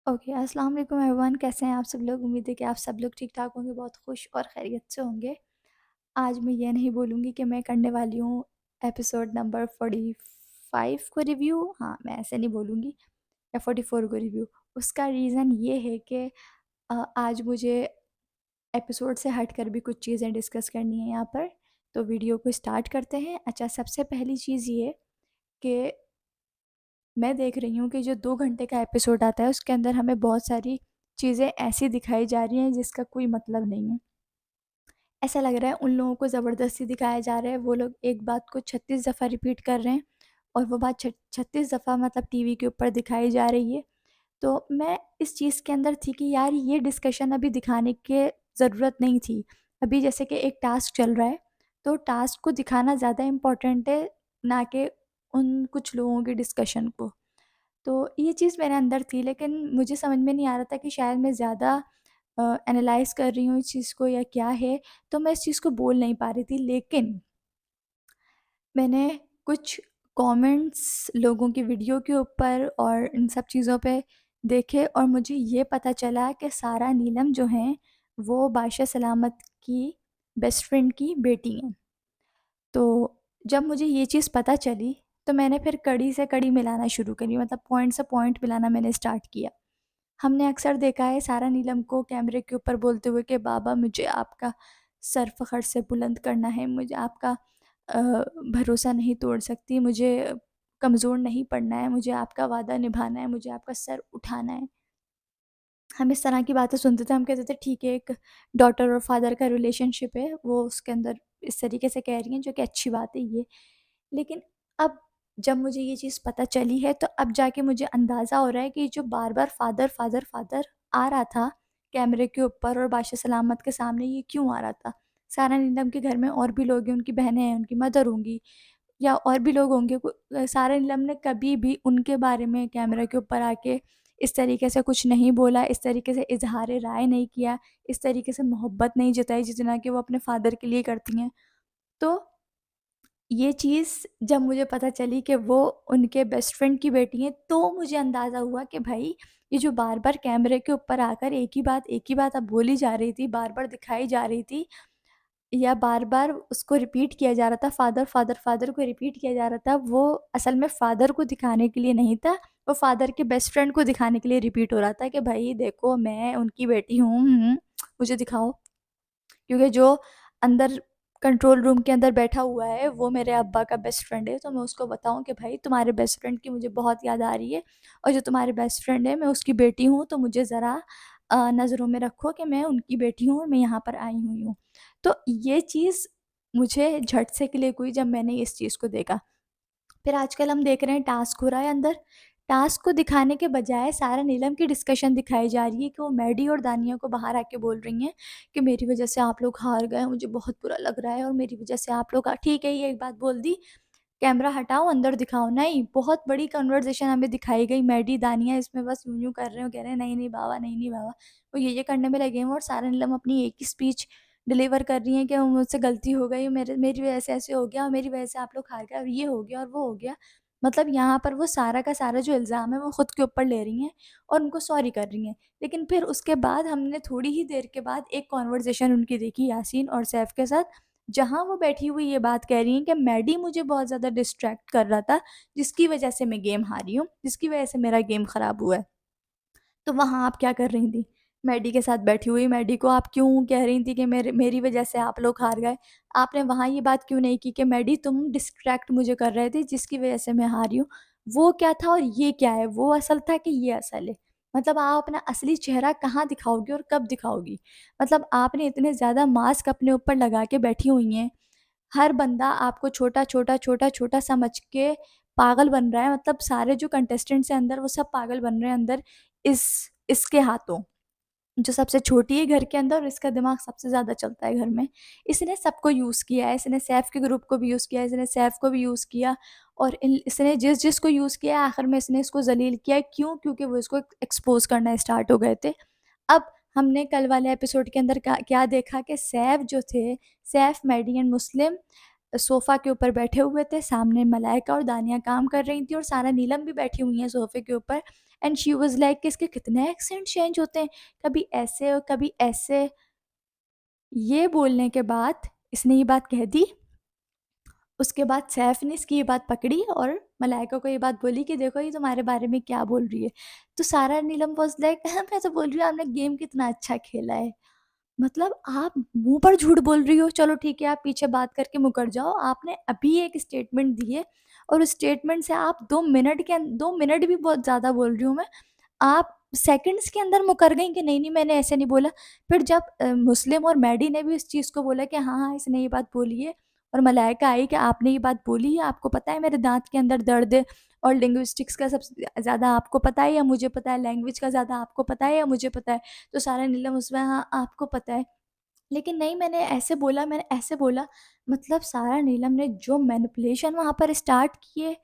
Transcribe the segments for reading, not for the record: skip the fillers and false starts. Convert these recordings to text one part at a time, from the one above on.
Okay, अस्सलाम वालेकुम everyone. कैसे हैं आप सब लोग? उम्मीद है कि आप सब लोग ठीक-ठाक होंगे, बहुत खुश और खैरियत से होंगे। आज मैं ये नहीं बोलूँगी कि मैं करने वाली हूँ एपिसोड नंबर 45 को रिव्यू। हाँ, मैं ऐसे नहीं बोलूँगी, या 44 को रिव्यू। उसका रीज़न ये है कि आज मुझे एपिसोड से हटकर भी कुछ चीज़ें डिस्कस करनी है यहाँ पर। तो वीडियो को स्टार्ट करते हैं। अच्छा, सबसे पहली चीज़ ये कि मैं देख रही हूँ कि जो 2 घंटे का एपिसोड आता है उसके अंदर हमें बहुत सारी चीज़ें ऐसी दिखाई जा रही हैं जिसका कोई मतलब नहीं है। ऐसा लग रहा है उन लोगों को ज़बरदस्ती दिखाया जा रहा है, वो लोग एक बात को 36 दफ़ा रिपीट कर रहे हैं और वो बात 36 दफ़ा मतलब टीवी के ऊपर दिखाई जा रही है। तो मैं इस चीज़ के अंदर थी कि यार ये डिस्कशन अभी दिखाने की ज़रूरत नहीं थी। अभी जैसे कि एक टास्क चल रहा है, तो टास्क को दिखाना ज़्यादा इम्पोर्टेंट है, ना कि उन कुछ लोगों की डिस्कशन को। तो ये चीज़ मेरे अंदर थी, लेकिन मुझे समझ में नहीं आ रहा था कि शायद मैं ज़्यादा एनालाइज़ कर रही हूँ इस चीज़ को या क्या है, तो मैं इस चीज़ को बोल नहीं पा रही थी। लेकिन मैंने कुछ कमेंट्स लोगों की वीडियो के ऊपर और इन सब चीज़ों पे देखे और मुझे ये पता चला कि सारा नीलम जो हैं, वो बादशाह सलामत की बेस्ट फ्रेंड की बेटी हैं। तो जब मुझे ये चीज़ पता चली, तो मैंने फिर कड़ी से कड़ी मिलाना शुरू करी, मतलब पॉइंट से पॉइंट मिलाना मैंने स्टार्ट किया। हमने अक्सर देखा है सारा नीलम को कैमरे के ऊपर बोलते हुए कि बाबा मुझे आपका सर फ़ख़्र से बुलंद करना है, मुझे आपका भरोसा नहीं तोड़ सकती, मुझे कमज़ोर नहीं पड़ना है, मुझे आपका वादा निभाना है, मुझे आपका सर उठाना है। हम इस तरह की बातें सुनते थे, हम कहते थे ठीक है, एक डॉटर और फादर का रिलेशनशिप है, वो उसके अंदर इस तरीके से कह रही हैं, जो कि अच्छी बात है ये। लेकिन अब जब मुझे ये चीज़ पता चली है, तो अब जाके मुझे अंदाज़ा हो रहा है कि जो बार-बार फादर, फादर, फादर आ रहा था कैमरे के ऊपर और बादशाह सलामत के सामने, ये क्यों आ रहा था? सारा नीलम के घर में और भी लोग हैं, उनकी बहनें हैं, उनकी मदर होंगी या और भी लोग होंगे। सारा नीलम ने कभी भी उनके बारे में कैमरे के ऊपर आके इस तरीके से कुछ नहीं बोला, इस तरीके से इज़हार राय नहीं किया, इस तरीके से मोहब्बत नहीं जताई जितना कि वो अपने फादर के लिए करती हैं। तो ये चीज़ जब मुझे पता चली कि वो उनके बेस्ट फ्रेंड की बेटी हैं, तो मुझे अंदाज़ा हुआ कि भाई ये जो बार-बार कैमरे के ऊपर आकर एक ही बात अब बोली जा रही थी, बार-बार दिखाई जा रही थी या बार-बार उसको रिपीट किया जा रहा था, फादर, फादर, फादर को रिपीट किया जा रहा था, वो असल में फादर को दिखाने के लिए नहीं था, वो फादर के बेस्ट फ्रेंड को दिखाने के लिए रिपीट हो रहा था कि भाई देखो मैं उनकी बेटी हूँ, मुझे दिखाओ। क्योंकि जो अंदर कंट्रोल रूम के अंदर बैठा हुआ है वो मेरे अब्बा का बेस्ट फ्रेंड है, तो मैं उसको बताऊँ कि भाई तुम्हारे बेस्ट फ्रेंड की मुझे बहुत याद आ रही है और जो तुम्हारे बेस्ट फ्रेंड है मैं उसकी बेटी हूँ, तो मुझे ज़रा नज़रों में रखो कि मैं उनकी बेटी हूँ और मैं यहाँ पर आई हुई हूँ। तो ये चीज़ मुझे झट से क्लिक हुई जब मैंने इस चीज़ को देखा। फिर आजकल हम देख रहे हैं टास्क हो रहा है अंदर, टास्क को दिखाने के बजाय सारा नीलम की डिस्कशन दिखाई जा रही है कि वो मैडी और दानिया को बाहर आके बोल रही हैं कि मेरी वज़ह से आप लोग हार गए, मुझे बहुत बुरा लग रहा है और मेरी वज़ह से आप लोग ठीक है, ये एक बात बोल दी, कैमरा हटाओ, अंदर दिखाओ। नहीं, बहुत बड़ी कन्वर्सेशन हमें दिखाई गई, मैडी, दानिया इसमें बस यूँ-यूँ कर रहे हो, कह रहे हैं नहीं, नहीं बाबा, नहीं, नहीं बाबा। वो ये करने में लगे हैं और सारा नीलम अपनी एक ही स्पीच डिलीवर कर रही हैं कि मुझसे गलती हो गई, मेरी वज़ह से ऐसे हो गया और मेरी वज़ह से आप लोग हार गए और ये हो गया और वो हो गया। मतलब यहाँ पर वो सारा का सारा जो इल्ज़ाम है वो खुद के ऊपर ले रही हैं और उनको सॉरी कर रही हैं। लेकिन फिर उसके बाद हमने थोड़ी ही देर के बाद एक कन्वर्सेशन उनकी देखी यासीन और सैफ के साथ, जहाँ वो बैठी हुई ये बात कह रही हैं कि मैडी मुझे बहुत ज़्यादा डिस्ट्रैक्ट कर रहा था, जिसकी वज़ह से मैं गेम हारी हूँ, जिसकी वज़ह से मेरा गेम ख़राब हुआ है। तो वहाँ आप क्या कर रही थी? मैडी के साथ बैठी हुई मैडी को आप क्यों कह रही थी कि मेरी वज़ह से आप लोग हार गए? आपने वहाँ ये बात क्यों नहीं की कि मैडी तुम डिस्ट्रैक्ट मुझे कर रहे थे जिसकी वज़ह से मैं हारी हूँ। वो क्या था और ये क्या है? वो असल था कि ये असल है? मतलब आप अपना असली चेहरा कहाँ दिखाओगी और कब दिखाओगी? मतलब आपने इतने ज़्यादा मास्क अपने ऊपर लगा के बैठी हुई हैं, हर बंदा आपको छोटा-छोटा, छोटा-छोटा समझ के पागल बन रहा है, मतलब सारे जो कंटेस्टेंट्स हैं अंदर वो सब पागल बन रहे हैं अंदर इस इसके हाथों। जो सबसे छोटी है घर के अंदर और इसका दिमाग सबसे ज़्यादा चलता है घर में। इसने सबको यूज़ किया है, इसने सैफ के ग्रुप को भी यूज़ किया है, इसने सैफ को भी यूज़ किया और इन इसने जिस-जिस को यूज़ किया है आखिर में इसने इसको ज़लील किया है। क्यों? क्योंकि वो इसको एक्सपोज़ करना स्टार्ट हो गए थे। अब हमने कल वाले एपिसोड के अंदर का क्या देखा कि सैफ जो थे, Saif, Maddy and Muslim sofa के ऊपर बैठे हुए थे, सामने मलाइका और दानिया काम कर रही थी और सारा नीलम भी बैठी हुई हैं सोफ़े के ऊपर। एंड शी वाज़ लाइक कि इसके कितने एक्सेंट चेंज होते हैं, कभी ऐसे और कभी ऐसे। ये बोलने के बाद इसने ये बात कह दी। उसके बाद सैफ ने इसकी ये बात पकड़ी और मलाइका को ये बात बोली कि देखो ये तुम्हारे बारे में क्या बोल रही है। तो सारा नीलम वाज़ लाइक मैं तो बोल रही हूँ आपने गेम कितना अच्छा खेला है। मतलब आप मुँह पर झूठ बोल रही हो, चलो ठीक है आप पीछे बात करके मुकर जाओ। आपने अभी एक स्टेटमेंट दी है और उस स्टेटमेंट से आप 2 मिनट भी बहुत ज़्यादा बोल रही हूँ मैं। आप सेकंड्स के अंदर मुकर गई कि नहीं मैंने ऐसे नहीं बोला। फिर जब मुस्लिम और मैडी ने भी इस चीज़ को बोला कि हाँ, इसने ये बात बोली है और मलाइका आई कि आपने ये बात बोली है, आपको पता है मेरे दाँत के अंदर दर्द है और लिंग्विस्टिक्स का सबसे ज़्यादा आपको पता है या मुझे पता है, लैंग्वेज का ज़्यादा आपको पता है या मुझे पता है? तो सारा नीलम उसमें हाँ, आपको पता है। लेकिन नहीं मैंने ऐसे बोला, मैंने ऐसे बोला। मतलब सारा नीलम ने जो मैनिपुलेशन वहाँ पर स्टार्ट किए,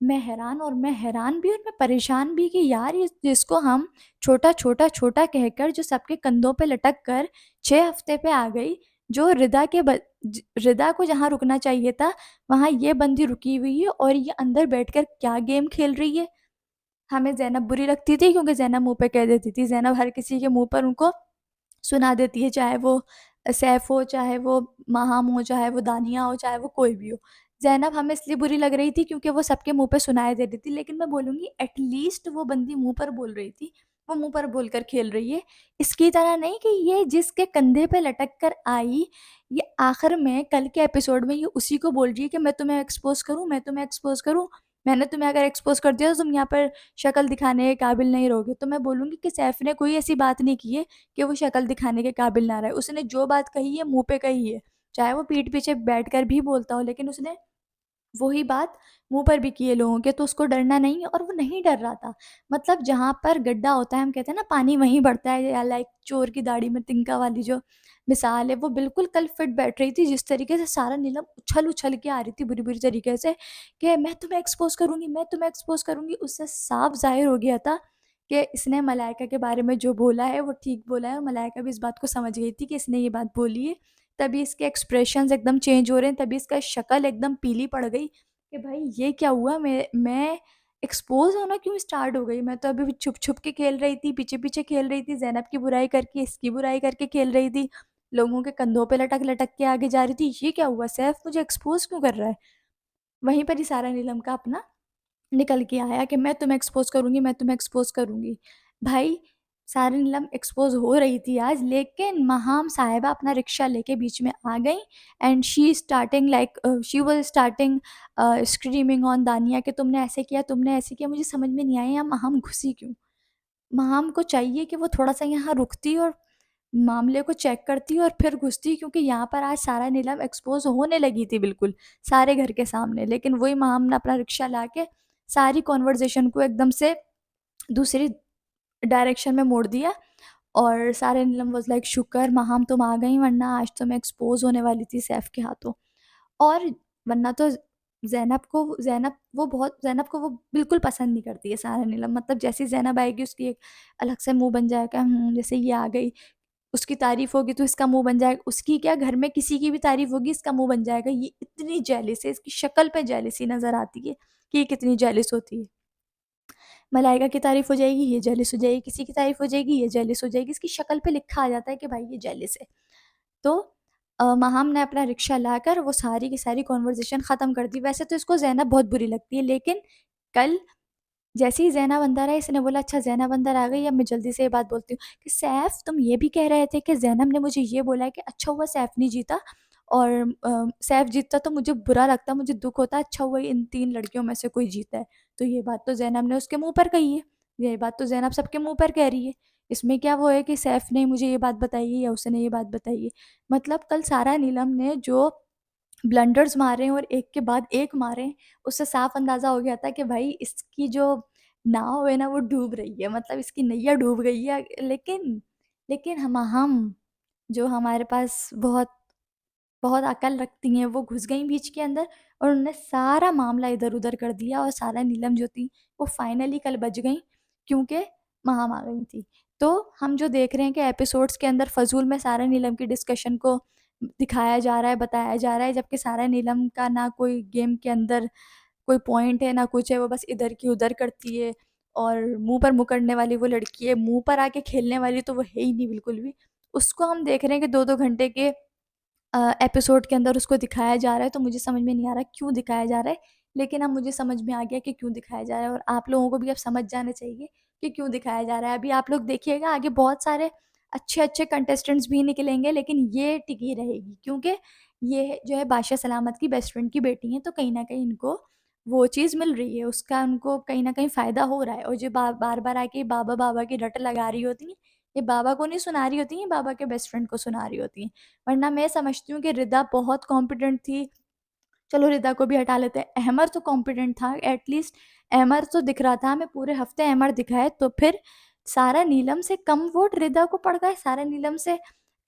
मैं हैरान और मैं हैरान भी और मैं परेशान भी कि यार ये जिसको हम छोटा, छोटा, छोटा कहकर जो सबके कंधों पे लटक कर 6 हफ्ते पे आ गई, जो रिदा को जहाँ रुकना चाहिए था, वहाँ ये बंदी रुकी हुई है और ये अंदर बैठकर क्या गेम खेल रही है। हमें ज़ैनब बुरी लगती थी क्योंकि ज़ैनब मुँह पे कह देती थी, ज़ैनब हर किसी के मुँह पर उनको सुना देती है, चाहे वो सैफ हो, चाहे वो माहम हो, चाहे वो दानिया हो, चाहे वो कोई भी हो। ज़ैनब हमें इसलिए बुरी लग रही थी क्योंकि वो सबके मुँह पे सुनाए दे रही थी, लेकिन मैं बोलूँगी एट लीस्ट वो बंदी मुँह पर बोल रही थी, वो मुँह पर बोलकर खेल रही है। इसकी तरह नहीं कि ये जिसके कंधे पे लटक कर आई, ये आखिर में कल के एपिसोड में ये उसी को बोल रही है कि मैं तुम्हें एक्सपोज़ करूँ, मैं तुम्हें एक्सपोज़ करूँ। मैंने तुम्हें अगर एक्सपोज़ कर दिया तो तुम यहाँ पर शक्ल दिखाने के काबिल नहीं रहोगे। तो मैं बोलूँगी कि सैफ ने कोई ऐसी बात नहीं की है कि वो शक्ल दिखाने के काबिल ना रहे। उसने जो बात कही है मुँह पे कही है। चाहे वो पीठ पीछे बैठकर भी बोलता हो, लेकिन उसने वही बात मुँह पर भी की है लोगों के, तो उसको डरना नहीं है और वो नहीं डर रहा था। मतलब जहाँ पर गड्ढा होता है, हम कहते हैं ना पानी वहीं बढ़ता है, या लाइक चोर की दाढ़ी में तिनका वाली जो मिसाल है, वो बिल्कुल कल फिट बैठ रही थी। जिस तरीके से सारा नीलम उछल-उछल के आ रही थी बुरी-बुरी तरीके से कि मैं तुम्हें एक्सपोज़ करूँगी, मैं तुम्हें एक्सपोज़ करूँगी। उससे साफ ज़ाहिर हो गया था कि इसने मलाइका के बारे में जो बोला है वो ठीक बोला है और मलाइका भी इस बात को समझ गई थी कि इसने ये बात बोली है। तभी इसके एक्सप्रेशंस एकदम चेंज हो रहे हैं, तभी इसका शक्ल एकदम पीली पड़ गई कि भाई ये क्या हुआ? मैं एक्सपोज़ होना क्यों स्टार्ट हो गई? मैं तो अभी भी छुप-छुप के खेल रही थी, पीछे-पीछे खेल रही थी, ज़ैनब की बुराई करके, इसकी बुराई करके खेल रही थी, लोगों के कंधों पे लटक-लटक के आगे जा रही थी। ये क्या हुआ? सैफ मुझे एक्सपोज़ क्यों कर रहा है? वहीं पर ही सारा नीलम का अपना निकल के आया कि मैं तुम्हें एक्सपोज़ करूँगी, मैं तुम्हें एक्सपोज़ करूँगी। भाई सारा नीलम एक्सपोज़ हो रही थी आज, लेकिन महाम साहिबा अपना रिक्शा लेके बीच में आ गईं and she was starting screaming on दानिया कि तुमने ऐसे किया, तुमने ऐसे किया। मुझे समझ में नहीं आया यहाँ महाम घुसी क्यों? महाम को चाहिए कि वो थोड़ा-सा यहाँ रुकती और मामले को चेक करती और फिर घुसती, क्योंकि यहाँ पर आज सारा नीलम एक्सपोज़ होने लगी थी बिल्कुल, सारे घर के सामने। लेकिन वही माम ने अपना रिक्शा लाके सारी कन्वर्सेशन को एकदम से दूसरी डायरेक्शन में मोड़ दिया और सारे नीलम वाज़ लाइक शुक्र माहम तुम आ गई, वरना आज तो मैं एक्सपोज़ होने वाली थी सैफ के हाथों। और वरना तो ज़ैनब को वो बिल्कुल पसंद नहीं करती है सारा नीलम। मतलब जैसे ही ज़ैनब आएगी उसकी एक अलग से मुँह बन जाएगा, जैसे ये आ गई, उसकी तारीफ़ होगी तो इसका मुँह बन जाएगा, उसकी क्या घर में किसी की भी तारीफ़ होगी इसका मुँह बन जाएगा। ये इतनी जेलस है, इसकी शक्ल पे जेलसी नज़र आती है कि ये कितनी जेलस होती है। मलाइका की तारीफ़ हो जाएगी, ये जेलस हो जाएगी, किसी की तारीफ़ हो जाएगी, ये जेलस हो जाएगी। इसकी शक्ल पे लिखा आ जाता है कि भाई ये जेलस है। तो माहम ने अपना रिक्शा लाकर वो सारी की सारी कन्वर्सेशन ख़त्म कर दी। वैसे तो इसको ज़ैनब बहुत बुरी लगती है, लेकिन कल जैसे ही ज़ैनब अंदर आई, इसने बोला अच्छा ज़ैनब अंदर आ गई, अब मैं जल्दी से ये बात बोलती हूँ कि सैफ तुम ये भी कह रहे थे कि ज़ैनब ने मुझे ये बोला है कि अच्छा हुआ सैफ नहीं जीता और सैफ जीतता तो मुझे बुरा लगता, मुझे दुःख होता, अच्छा हुआ इन 3 लड़कियों में से कोई जीता है। तो ये बात तो ज़ैनब ने उसके मुँह पर कही है, ये बात तो ज़ैनब सबके मुँह पर कह रही है। इसमें क्या वो है कि सैफ ने मुझे ये बात बताई है या उसने ये बात बताई है। मतलब कल सारा नीलम ने जो ब्लंडर्स मारे हैं और एक के बाद एक मारे हैं, उससे साफ अंदाज़ा हो गया था कि भाई इसकी जो नाव है ना वो डूब रही है, मतलब इसकी नैया डूब गई है। लेकिन हम जो हमारे पास बहुत बहुत अकल रखती हैं, वो घुस गईं बीच के अंदर और उन्होंने सारा मामला इधर-उधर कर दिया और सारा नीलम जो थी, वो फाइनली कल बच गईं क्योंकि महाम आ गई थी। तो हम जो देख रहे हैं कि एपिसोड्स के अंदर फ़ज़ूल में सारा नीलम की डिस्कशन को दिखाया जा रहा है, बताया जा रहा है, जबकि सारा नीलम का ना कोई गेम के अंदर कोई पॉइंट है, ना कुछ है, वो बस इधर की उधर करती है और मुँह पर मुकरने वाली वो लड़की है, मुँह पर आके खेलने वाली तो वो है ही नहीं बिल्कुल भी। उसको हम देख रहे हैं कि 2-2 घंटे के एपिसोड के अंदर उसको दिखाया जा रहा है, तो मुझे समझ में नहीं आ रहा क्यों दिखाया जा रहा है। लेकिन अब मुझे समझ में आ गया कि क्यों दिखाया जा रहा है और आप लोगों को भी अब समझ जाना चाहिए कि क्यों दिखाया जा रहा है। अभी आप लोग देखिएगा आगे बहुत सारे अच्छे-अच्छे कंटेस्टेंट्स भी निकलेंगे, लेकिन ये टिकी रहेगी क्योंकि ये जो है बादशाह सलामत की बेस्ट फ्रेंड की बेटी हैं, तो कहीं न कहीं इनको वो चीज़ मिल रही है, उसका उनको कहीं न कहीं फ़ायदा हो रहा है। और जो बार-बार आके बाबा, बाबा की रट लगा रही होती हैं, ये बाबा को नहीं सुना रही होती हैं, ये बाबा के बेस्ट फ्रेंड को सुना रही होती हैं। वरना मैं समझती हूँ कि रिदा बहुत कॉम्पिटेंट थी। चलो रिदा को भी हटा लेते हैं। अहमर तो कॉम्पिटेंट था, एटलीस्ट अहमर तो दिख रहा था हमें पूरे हफ़्ते अहमर दिखा है, तो फिर सारा नीलम से कम वोट रिदा को पड़ गए, सारा नीलम से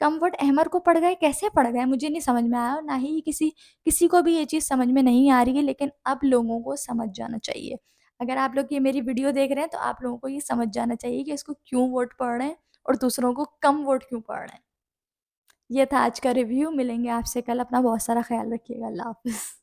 कम वोट अहमर को पड़ गए, कैसे पड़ गए? मुझे नहीं समझ में आया और ना ही किसी किसी को भी ये चीज़ समझ में नहीं आ रही है, लेकिन अब लोगों को समझ जाना चाहिए। अगर आप लोग ये मेरी वीडियो देख रहे हैं, तो आप लोगों को ये समझ जाना चाहिए कि इसको क्यों वोट पड़ रहे हैं और दूसरों को कम वोट क्यों पड़ रहे हैं। ये था आज का रिव्यू, मिलेंगे आपसे कल, अपना बहुत सारा ख़्याल रखिएगा। अल्लाह हाफ़िज़।